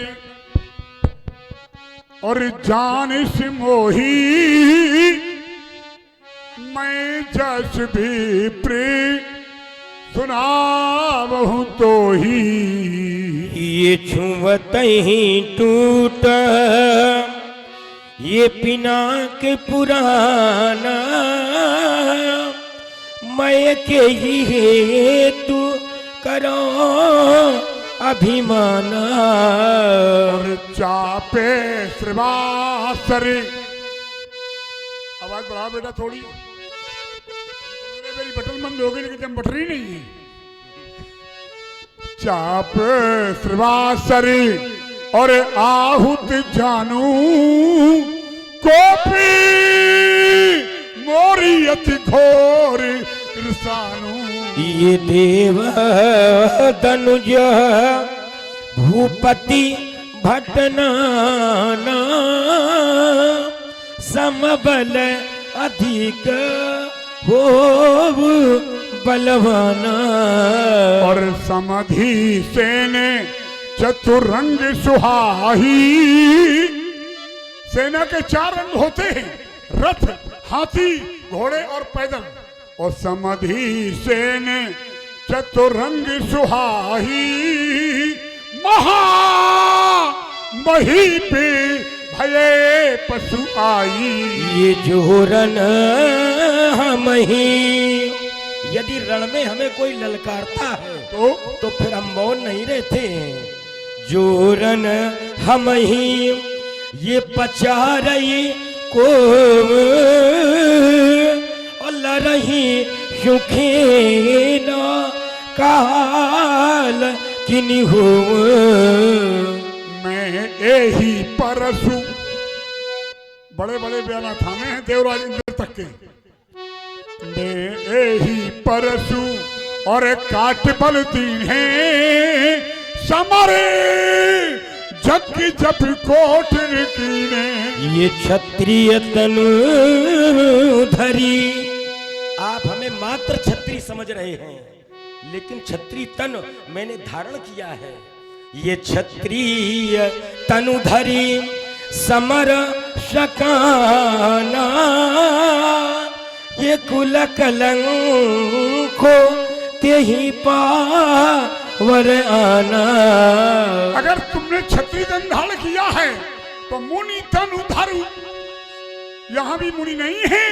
और जानिस मोही, मैं जस भी प्रिय सुनावहु तो ही। ये छुवत ही टूट ये पिनाक पुराना, मैं के ही हेतु करो अभिमाना। और चापे श्रीवासरी, आवाज बढ़ा बेटा थोड़ी, मेरी बटन बंद हो गई लेकिन जब बटरी नहीं है। चाप श्रीवासरी और आहुत जानू कोपी, मोरी अति घोर कृसानु। ये देव धनुज भूपति भटनाना, समबल अधिक हो बलवाना। और समधि सेने चतुरंग सुहाही, सेना के 4 रंग होते हैं, रथ हाथी घोड़े और पैदल। और समधि सेने चतुरंग सुहाही, महा मही पे भये पशु आई। ये जोरन हम ही, यदि रण में हमें कोई ललकारता है तो फिर हम मौन नहीं रहते हैं। जोरन हम ही ये पचा रही को लरही सुखे न काल किनी हो। मैं यही परसु, बड़े बड़े बयाना थामे हैं देवराज इंद्र तक के। मैं यही परसु और काट बल दीन है, समरे जग की जब कोट कीने। ये क्षत्रिय तनु धरी, आप हमें मात्र क्षत्रिय समझ रहे हैं, लेकिन क्षत्रिय तन मैंने धारण किया है। ये क्षत्रिय तनुधरी समर शकाना, ये कुल कलंको ते ही पावर आना। अगर तुमने क्षत्रिय तन धारण किया है तो मुनि तन उधर, यहां भी मुनि नहीं है,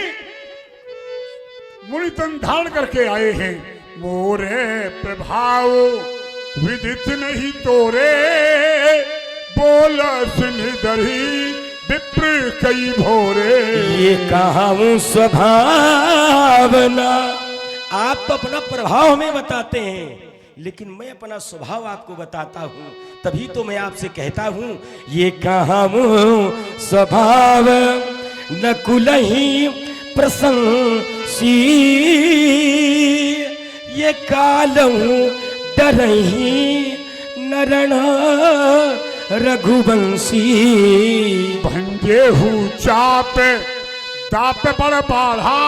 मुनि तन धारण करके आए हैं। मोरे प्रभाव विदित नहीं तोरे, बोलस निधरी विप्र कई भोरे। ये कहाँ स्वभावना, आप तो अपना प्रभाव में बताते हैं, लेकिन मैं अपना स्वभाव आपको बताता हूं। तभी तो मैं आपसे कहता हूं, ये कहाँ स्वभाव न कुलही प्रशंसी, ये कालहूं डरही नरण रघुवंशी। भंजे हूँ चाप ताप पर बाढ़ा,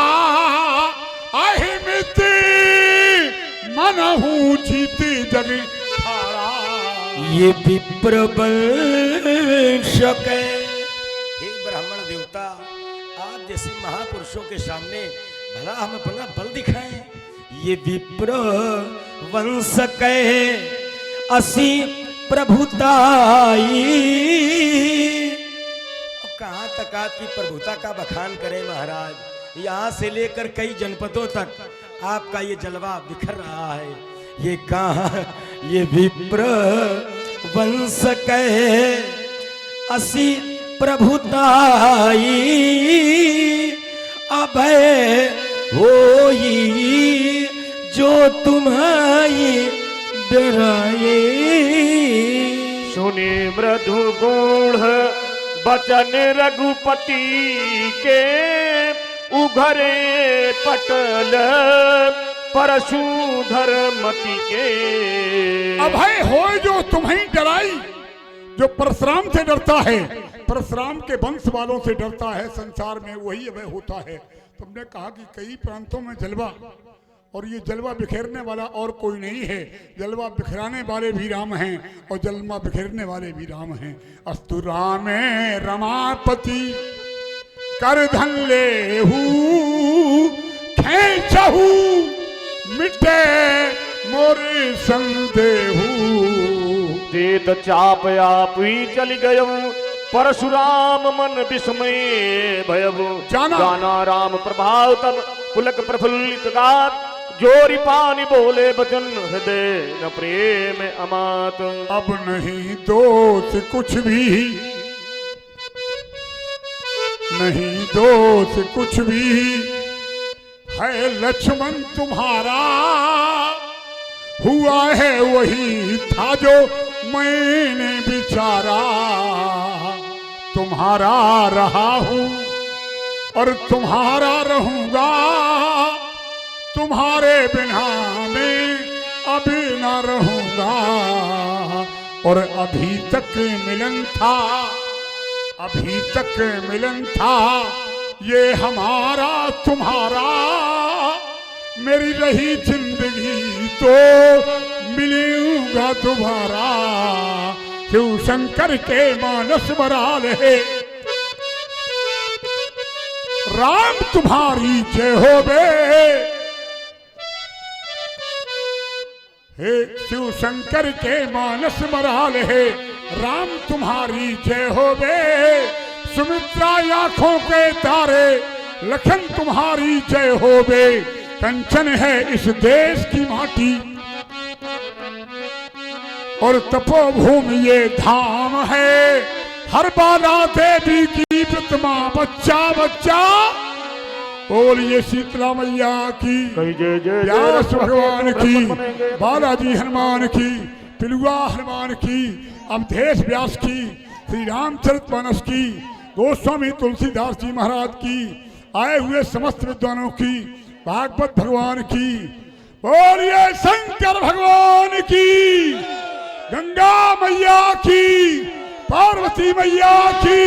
आहि मिति मन हूँ जीती जग थारा। ये विप्र वंशक है। हे ब्राह्मण देवता, आप जैसे महापुरुषों के सामने भला हम अपना बल दिखाएं। ये विप्र वंशक है, असी प्रभुताई। अब कहाँ तक आपकी प्रभुता का बखान करें महाराज। यहाँ से लेकर कई जनपदों तक आपका ये जलवा बिखर रहा है। ये कहाँ, ये विप्र वंश कहे असी प्रभुताई, अभय होई जो तुम्हारी डराए। सुनी मृदु गुण बचन रघुपति के, उघरे पटल परशुधर मति के। अभय हो जो तुम्हें डराई, जो परशुराम से डरता है, परशुराम के वंश वालों से डरता है, संसार में वही अभय होता है। तुमने कहा कि कई प्रांतों में जलवा, और ये जलवा बिखेरने वाला और कोई नहीं है। जलवा बिखराने वाले भी राम हैं और जलवा बिखेरने वाले भी राम हैं। अस्तु रामे रमापति कर धन लेहू, खेचहू मिटे मोरे संदेहू। देत चाप आप ही चली गयऊ, परशुराम मन विस्मय भयऊ। जाना राम प्रभाव तब पुलक प्रफुल्लित गात, जोरी पानी बोले बचन हृदय न प्रेम अमात। अब नहीं दोष कुछ भी, नहीं दोष कुछ भी है लक्ष्मण तुम्हारा, हुआ है वही था जो मैंने विचारा। तुम्हारा रहा हूं और तुम्हारा रहूंगा, तुम्हारे बिना मैं अभी न रहूंगा। और अभी तक मिलन था, अभी तक मिलन था, ये हमारा तुम्हारा। मेरी रही जिंदगी तो मिलूंगा दोबारा। शिव शंकर के मानस बराल है, राम तुम्हारी जय हो बे। हे शिव शंकर के मानस मराल है, राम तुम्हारी जय हो बे। सुमित्रा आंखों के तारे, लखन तुम्हारी जय हो बे। कंचन है इस देश की माटी और तपोभूमि ये धाम है। हर बाला देवी की प्रतिमा, बच्चा बच्चा बोलिए शीतला मैया की, व्यास भगवान की, बालाजी हनुमान की, पिलुआ हनुमान की, अवधेश व्यास की, श्री रामचरितमानस की, गोस्वामी तुलसीदास जी महाराज की, आए हुए समस्त विद्वानों की, भागवत भगवान की, बोलिए शंकर भगवान की, गंगा मैया की, पार्वती मैया की।